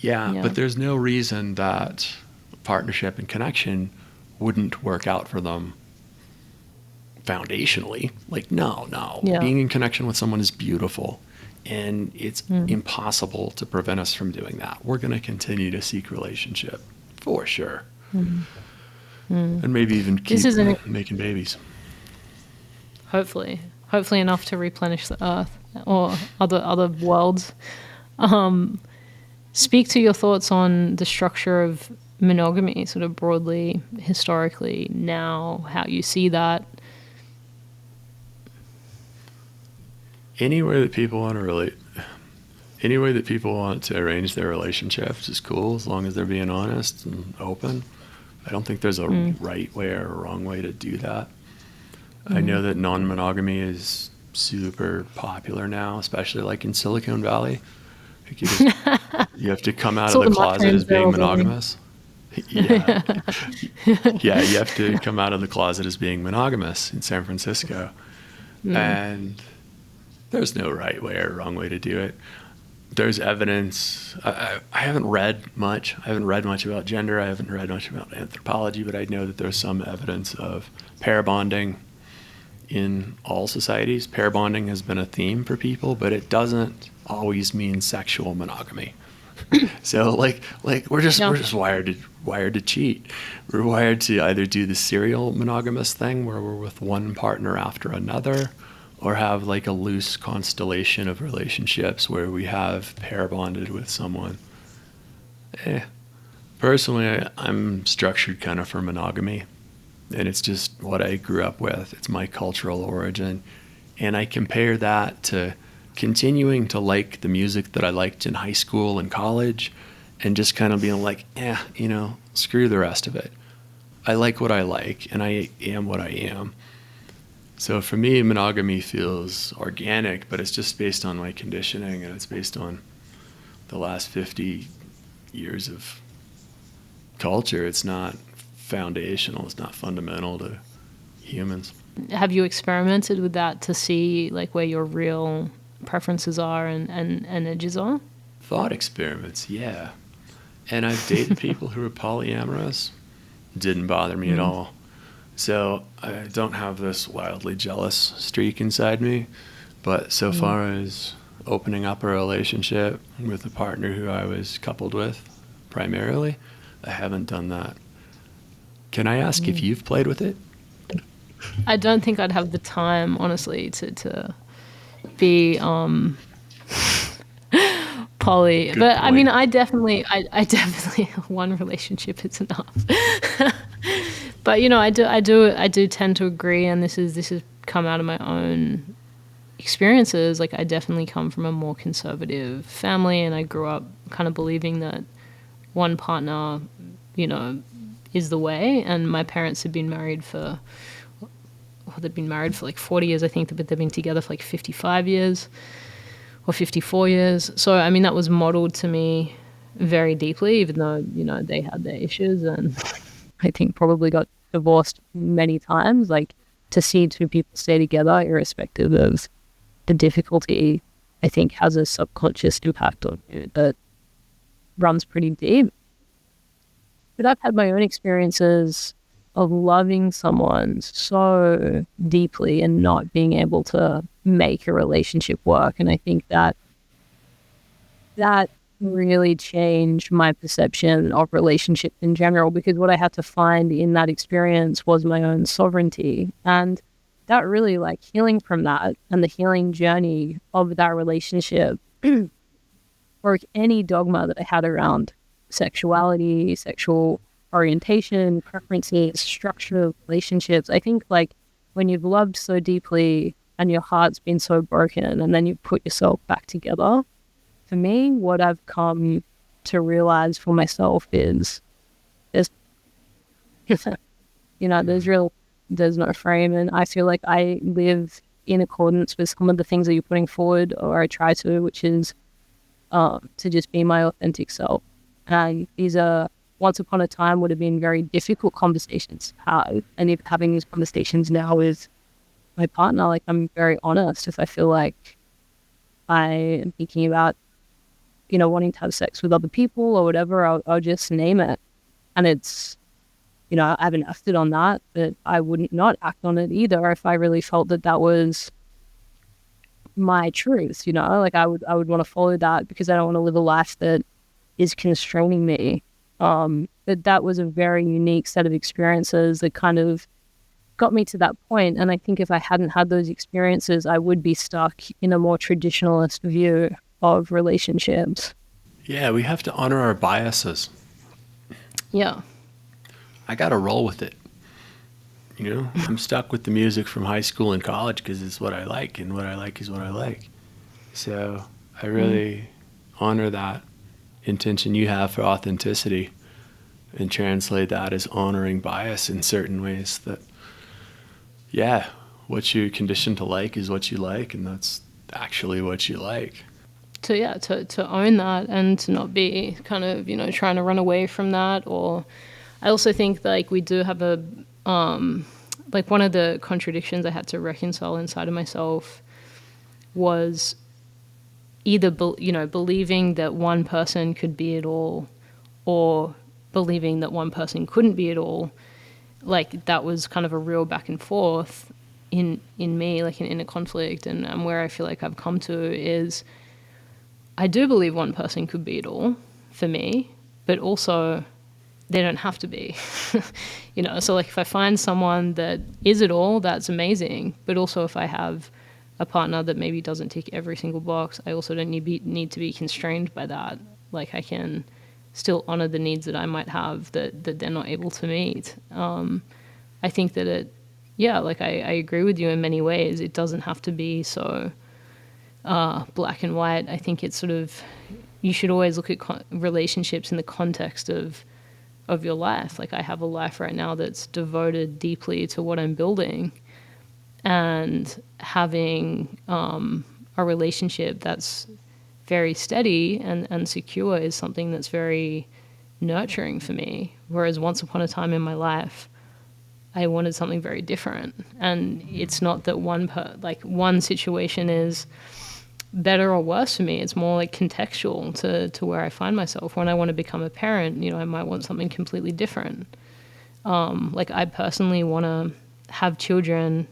Yeah, but there's no reason that partnership and connection wouldn't work out for them foundationally. Like, no. Yeah. Being in connection with someone is beautiful, and it's impossible to prevent us from doing that. We're going to continue to seek relationship, for sure. And maybe even keep making babies. Hopefully enough to replenish the earth or other worlds. Speak to your thoughts on the structure of monogamy, sort of broadly, historically, now, how you see that. Any way that people want to arrange their relationships is cool, as long as they're being honest and open. I don't think there's a right way or a wrong way to do that. I know that non-monogamy is super popular now, especially like in Silicon Valley. You have to come out of the closet as being monogamous. Yeah, you have to come out of the closet as being monogamous in San Francisco. And there's no right way or wrong way to do it. There's evidence. I haven't read much. I haven't read much about gender. I haven't read much about anthropology, but I know that there's some evidence of pair bonding in all societies. Pair bonding has been a theme for people, but it doesn't always mean sexual monogamy. So like we're just wired to cheat. We're wired to either do the serial monogamous thing where we're with one partner after another, or have like a loose constellation of relationships where we have pair bonded with someone. Personally, I'm structured kind of for monogamy, and it's just what I grew up with. It's my cultural origin. And I compare that to continuing to like the music that I liked in high school and college, and just kind of being like, screw the rest of it. I like what I like, and I am what I am. So for me, monogamy feels organic, but it's just based on my conditioning, and it's based on the last 50 years of culture. It's not foundational. It's not fundamental to humans. Have you experimented with that to see like where your real preferences are and edges are? Thought experiments, yeah. And I've dated people who are polyamorous. Didn't bother me at all. So I don't have this wildly jealous streak inside me. But so far as opening up a relationship with a partner who I was coupled with primarily, I haven't done that. Can I ask if you've played with it? I don't think I'd have the time, honestly, to be poly. Good but point. I mean, I definitely one relationship is enough. But I do tend to agree, and this has come out of my own experiences. Like, I definitely come from a more conservative family, and I grew up kind of believing that one partner, is the way. And my parents had been married for like 40 years, I think, but they've been together for like 55 years or 54 years. So, I mean, that was modeled to me very deeply, even though, they had their issues and I think probably got divorced many times. Like, to see two people stay together, irrespective of the difficulty, I think has a subconscious impact on you that runs pretty deep. But I've had my own experiences of loving someone so deeply and not being able to make a relationship work. And I think that really changed my perception of relationships in general, because what I had to find in that experience was my own sovereignty. And that really, like, healing from that and the healing journey of that relationship broke any dogma that I had around sexuality, sexual orientation, preferences, structure of relationships. I think, like, when you've loved so deeply and your heart's been so broken and then you put yourself back together, for me, what I've come to realize for myself is there's no frame. And I feel like I live in accordance with some of the things that you're putting forward, or I try to, which is to just be my authentic self. And these are, once upon a time, would have been very difficult conversations to have. And if having these conversations now with my partner, like, I'm very honest. If I feel like I am thinking about, wanting to have sex with other people or whatever, I'll just name it. And it's, I haven't acted on that, but I wouldn't not act on it either if I really felt that was my truth, like I would want to follow that, because I don't want to live a life that is constraining me. But that was a very unique set of experiences that kind of got me to that point. And I think if I hadn't had those experiences, I would be stuck in a more traditionalist view of relationships. Yeah, we have to honor our biases. Yeah. I got to roll with it. I'm stuck with the music from high school and college because it's what I like, and what I like is what I like. So I really honor that intention you have for authenticity and translate that as honoring bias in certain ways. That, yeah, what you're conditioned to like is what you like, and that's actually what you like. To own that and to not be kind of, trying to run away from that. Or I also think, like, we do have a, like, one of the contradictions I had to reconcile inside of myself was either, believing that one person could be it all, or believing that one person couldn't be it all. Like, that was kind of a real back and forth in me, like, in a conflict. And where I feel like I've come to is, I do believe one person could be it all for me, but also they don't have to be. So, like, if I find someone that is it all, that's amazing. But also, if I have a partner that maybe doesn't tick every single box, I also don't need to be constrained by that. Like I can still honor the needs that I might have that they're not able to meet. I think that I agree with you in many ways. It doesn't have to be so black and white. I think it's sort of, you should always look at relationships in the context of your life. Like I have a life right now that's devoted deeply to what I'm building, and having a relationship that's very steady and secure is something that's very nurturing for me. Whereas once upon a time in my life, I wanted something very different. And it's not that one situation is better or worse for me. It's more like contextual to where I find myself. When I want to become a parent, I might want something completely different. Like I personally want to have children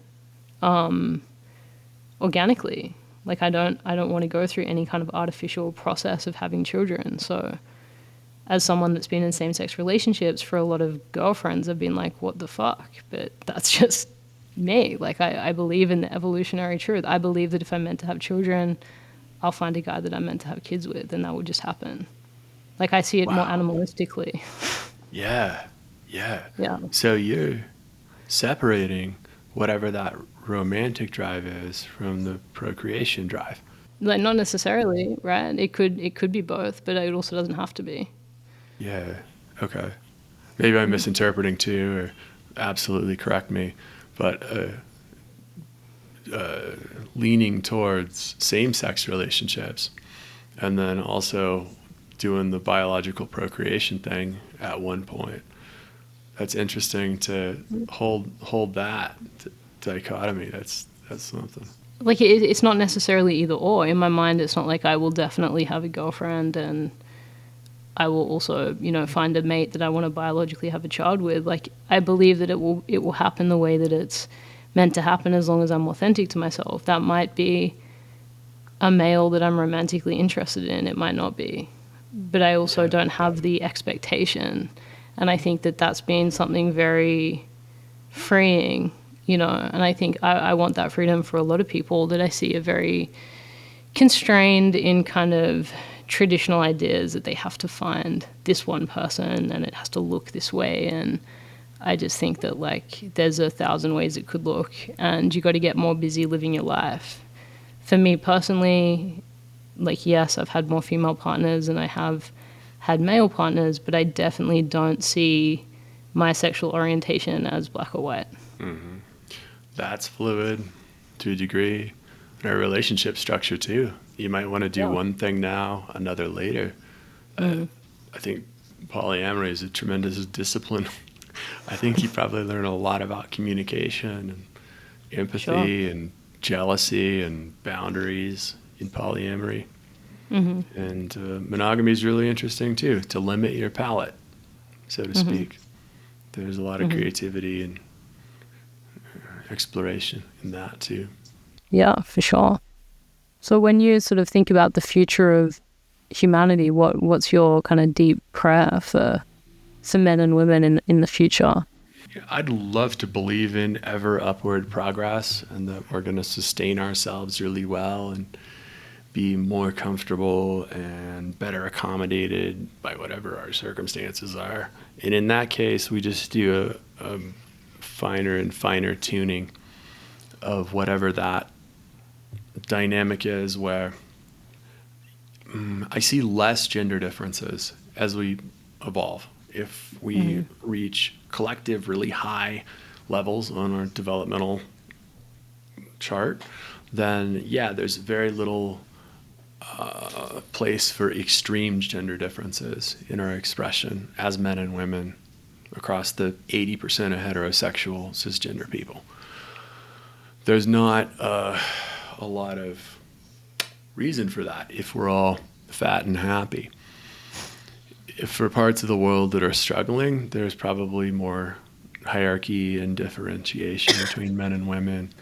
organically. Like I don't want to go through any kind of artificial process of having children. So as someone that's been in same-sex relationships, for a lot of girlfriends have been like, what the fuck? But that's just me. Like I believe in the evolutionary truth. I believe that if I'm meant to have children, I'll find a guy that I'm meant to have kids with, and that will just happen. Like I see it more animalistically. Yeah. Yeah. So you're separating whatever that romantic drive is from the procreation drive. Like not necessarily, right? It could be both, but it also doesn't have to be. Yeah. Okay. Maybe I'm misinterpreting too, or absolutely correct me. But leaning towards same-sex relationships, and then also doing the biological procreation thing at one point. That's interesting to hold that dichotomy. That's something. Like it's not necessarily either or. In my mind, it's not like I will definitely have a girlfriend and I will also, find a mate that I want to biologically have a child with. Like I believe that it will happen the way that it's meant to happen, as long as I'm authentic to myself. That might be a male that I'm romantically interested in. It might not be, but I also don't have the expectation, and I think that that's been something very freeing. And I think I want that freedom for a lot of people that I see are very constrained in kind of traditional ideas that they have to find this one person and it has to look this way. And I just think that there's 1,000 ways it could look, and you got to get more busy living your life. For me personally, yes, I've had more female partners and I have had male partners, but I definitely don't see my sexual orientation as black or white. Mm-hmm. That's fluid to a degree. And our relationship structure too. You might want to do one thing now, another later. I think polyamory is a tremendous discipline. I think you probably learn a lot about communication and empathy and jealousy and boundaries in polyamory. Mm-hmm. And monogamy is really interesting too, to limit your palate, so to speak. There's a lot of creativity and exploration in that too. Yeah, for sure. So when you sort of think about the future of humanity, what's your kind of deep prayer for men and women in the future? I'd love to believe in ever upward progress, and that we're going to sustain ourselves really well and be more comfortable and better accommodated by whatever our circumstances are. And in that case, we just do a finer and finer tuning of whatever that dynamic is, where I see less gender differences as we evolve. If we reach collective really high levels on our developmental chart, then there's very little place for extreme gender differences in our expression as men and women across the 80% of heterosexual cisgender people. There's not a lot of reason for that if we're all fat and happy. If for parts of the world that are struggling, there's probably more hierarchy and differentiation between men and women,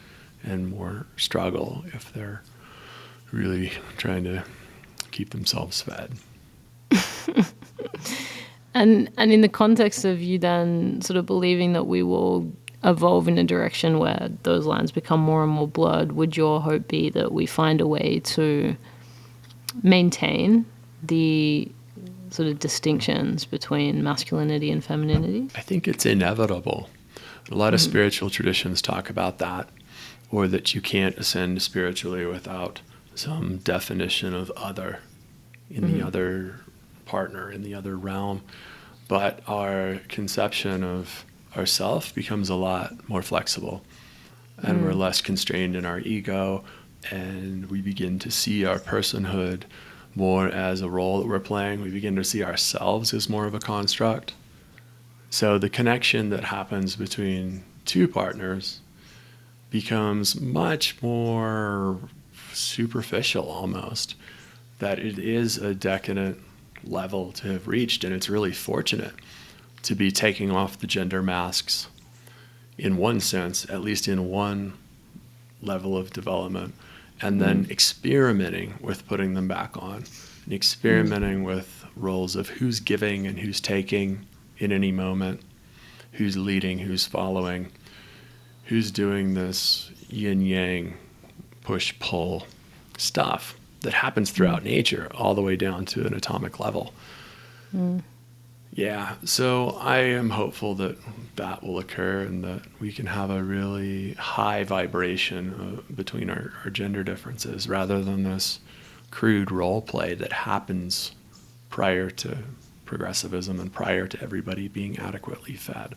and more struggle if they're really trying to keep themselves fed. And in the context of you then sort of believing that we will evolve in a direction where those lines become more and more blurred, would your hope be that we find a way to maintain the sort of distinctions between masculinity and femininity? I think it's inevitable. A lot of spiritual traditions talk about that, or that you can't ascend spiritually without some definition of other in the other partner, in the other realm. But our conception of ourself becomes a lot more flexible, and we're less constrained in our ego, and we begin to see our personhood more as a role that we're playing. We begin to see ourselves as more of a construct. So the connection that happens between two partners becomes much more superficial almost, that it is a decadent level to have reached, and it's really fortunate to be taking off the gender masks in one sense, at least in one level of development, and then experimenting with putting them back on, and experimenting with roles of who's giving and who's taking in any moment, who's leading, who's following, who's doing this yin-yang push-pull stuff that happens throughout nature all the way down to an atomic level. Yeah, so I am hopeful that that will occur, and that we can have a really high vibration between our gender differences, rather than this crude role play that happens prior to progressivism and prior to everybody being adequately fed.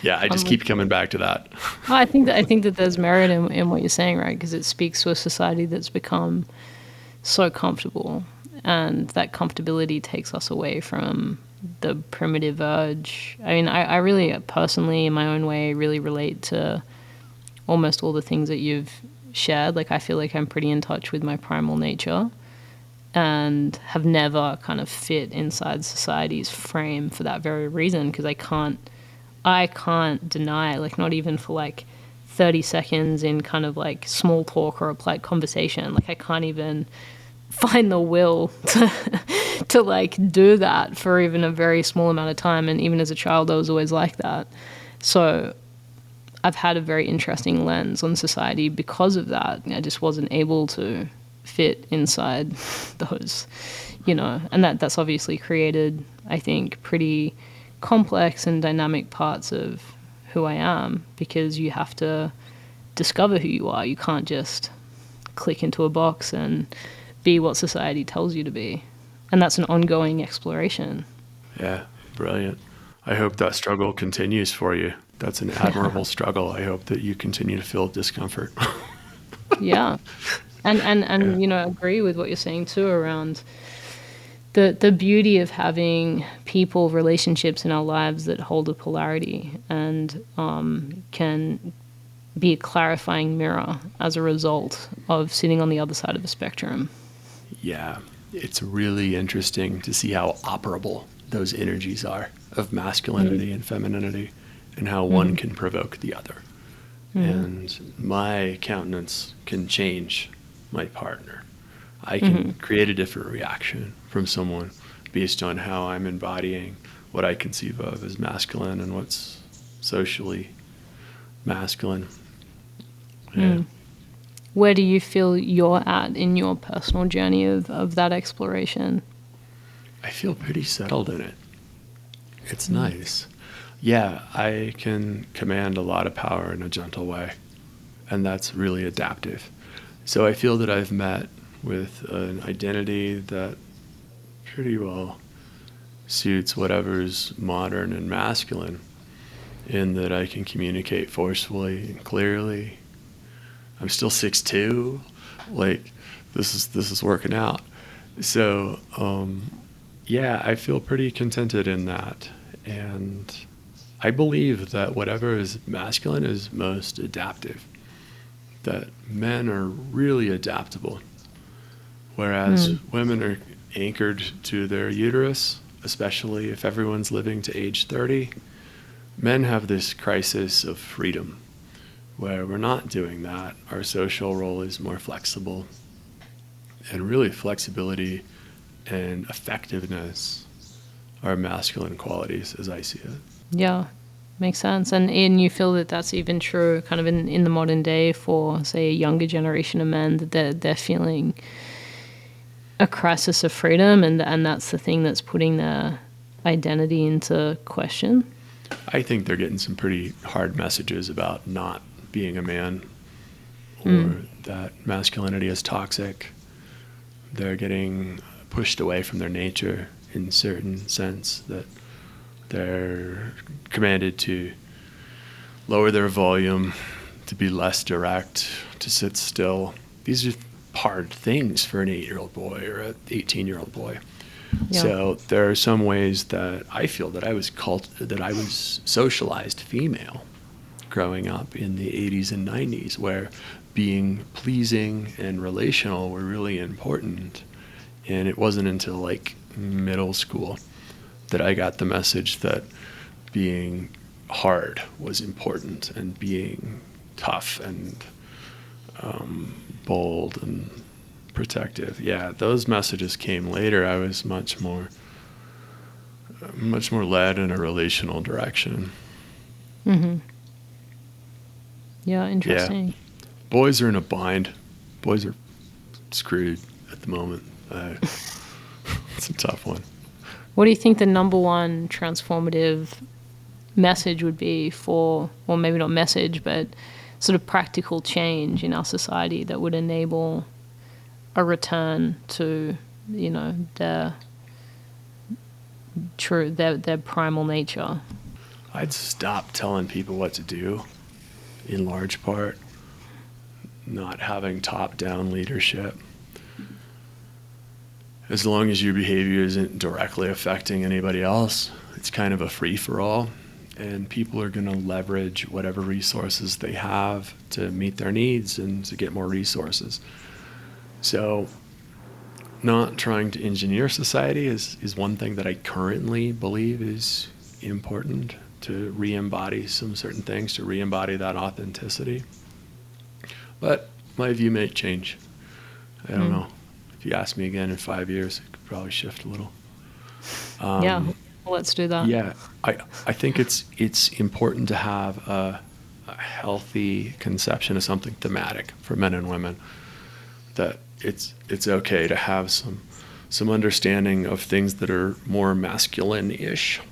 Yeah, I just keep coming back to that. Well, I think that there's merit in what you're saying, right? Because it speaks to a society that's become so comfortable, and that comfortability takes us away from the primitive urge. I mean, I really personally, in my own way, really relate to almost all the things that you've shared. Like, I feel like I'm pretty in touch with my primal nature, and have never kind of fit inside society's frame for that very reason, because I can't deny, like, not even for like 30 seconds in kind of like small talk or a polite conversation, like I can't even find the will to like do that for even a very small amount of time. And even as a child, I was always like that. So I've had a very interesting lens on society because of that. I just wasn't able to fit inside those, and that's obviously created, I think, pretty complex and dynamic parts of who I am, because you have to discover who you are. You can't just click into a box and be what society tells you to be. And that's an ongoing exploration. Yeah, brilliant. I hope that struggle continues for you. That's an admirable struggle. I hope that you continue to feel discomfort. Yeah. And agree with what you're saying too around the beauty of having people, relationships in our lives that hold a polarity and can be a clarifying mirror as a result of sitting on the other side of the spectrum. Yeah, it's really interesting to see how operable those energies are of masculinity and femininity, and how one can provoke the other. And my countenance can change my partner. I can create a different reaction from someone based on how I'm embodying what I conceive of as masculine and what's socially masculine. Yeah. Where do you feel you're at in your personal journey of that exploration? I feel pretty settled in it. It's nice. Yeah, I can command a lot of power in a gentle way, and that's really adaptive. So I feel that I've met with an identity that pretty well suits whatever's modern and masculine, in that I can communicate forcefully and clearly. I'm still 6'2", like this is working out. So yeah, I feel pretty contented in that, and I believe that whatever is masculine is most adaptive, that men are really adaptable, whereas women are anchored to their uterus, especially if everyone's living to age 30. Men have this crisis of freedom, where we're not doing that. Our social role is more flexible, and really flexibility and effectiveness are masculine qualities as I see it. Yeah. makes sense. And you feel that that's even true kind of in the modern day for, say, a younger generation of men, that they're feeling a crisis of freedom, and that's the thing that's putting their identity into question? I think they're getting some pretty hard messages about not being a man, or that masculinity is toxic. They're getting pushed away from their nature in certain sense, that they're commanded to lower their volume, to be less direct, to sit still. These are hard things for an 8-year-old boy or an 18-year-old boy. Yeah. So there are some ways that I feel that I was socialized female growing up in the 80s and 90s, where being pleasing and relational were really important. And it wasn't until like middle school that I got the message that being hard was important, and being tough and bold and protective. Yeah, those messages came later. I was much more led in a relational direction. Mm-hmm. Yeah, interesting. Yeah. Boys are in a bind. Boys are screwed at the moment. It's a tough one. What do you think the number one transformative message would be for, or maybe not message, but sort of practical change in our society that would enable a return to, their primal nature? I'd stop telling people what to do, in large part. Not having top-down leadership. As long as your behavior isn't directly affecting anybody else, it's kind of a free-for-all, and people are going to leverage whatever resources they have to meet their needs and to get more resources. So not trying to engineer society is one thing that I currently believe is important, to re-embody some certain things, to re-embody that authenticity. But my view may change. I don't know. If you ask me again in 5 years, it could probably shift a little. Yeah, well, let's do that. Yeah, I think it's important to have a healthy conception of something thematic for men and women. That it's okay to have some understanding of things that are more masculine-ish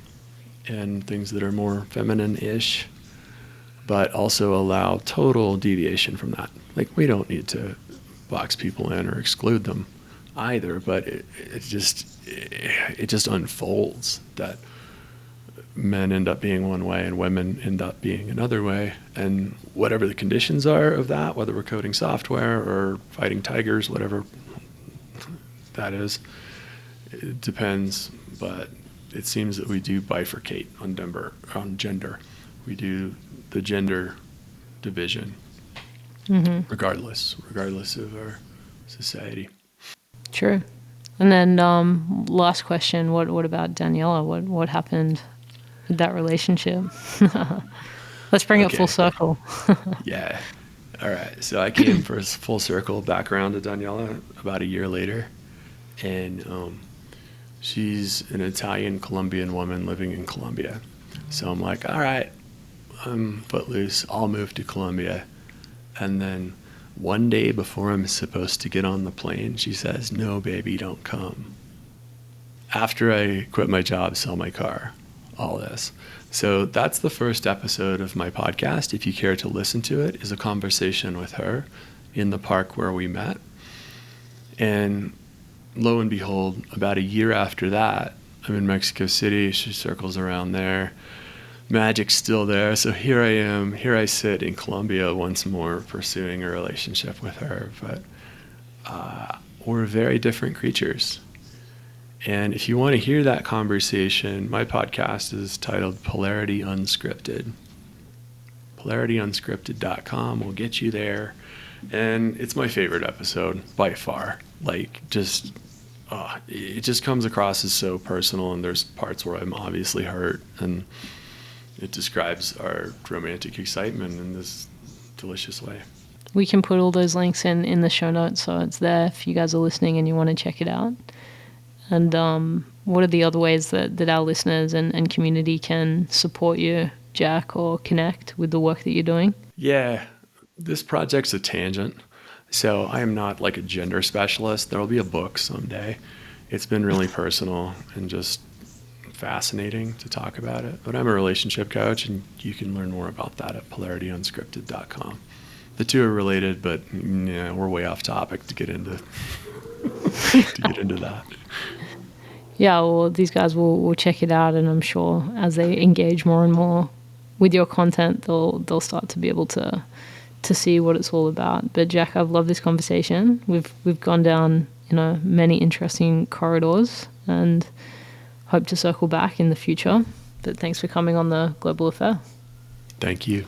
and things that are more feminine-ish, but also allow total deviation from that. Like, we don't need to box people in or exclude them either, but it just unfolds that men end up being one way and women end up being another way, and whatever the conditions are of that, whether we're coding software or fighting tigers, whatever that is, it depends. But it seems that we do bifurcate on gender. We do the gender division, regardless of our society. True. And then last question, what about Daniela? What happened with that relationship? Let's bring it full circle. Yeah. All right. So I came for a full circle background to Daniela about a year later. And she's an Italian Colombian woman living in Colombia. So I'm like, all right, I'm footloose. I'll move to Colombia. And then one day before I'm supposed to get on the plane, she says, no, baby, don't come. After I quit my job, sell my car, all this. So that's the first episode of my podcast. If you care to listen to it, is a conversation with her in the park where we met. And lo and behold, about a year after that, I'm in Mexico City. She circles around there. Magic's still there. So here I am. Here I sit in Colombia once more, pursuing a relationship with her. But we're very different creatures. And if you want to hear that conversation, my podcast is titled Polarity Unscripted. PolarityUnscripted.com will get you there. And it's my favorite episode by far. Like, just, it just comes across as so personal, and there's parts where I'm obviously hurt, and it describes our romantic excitement in this delicious way. We can put all those links in the show notes, so it's there if you guys are listening and you want to check it out. And what are the other ways that our listeners and community can support you? Jack or connect with the work that you're doing? Yeah, this project's a tangent. So I am not like a gender specialist. There will be a book someday. It's been really personal and just fascinating to talk about it. But I'm a relationship coach, and you can learn more about that at polarityunscripted.com. The two are related, but yeah, we're way off topic to get into that. Yeah, well, these guys will check it out, and I'm sure as they engage more and more with your content, they'll start to be able to see what it's all about. But Jack, I've loved this conversation. We've gone down, many interesting corridors, and hope to circle back in the future. But thanks for coming on The Global Affair. Thank you.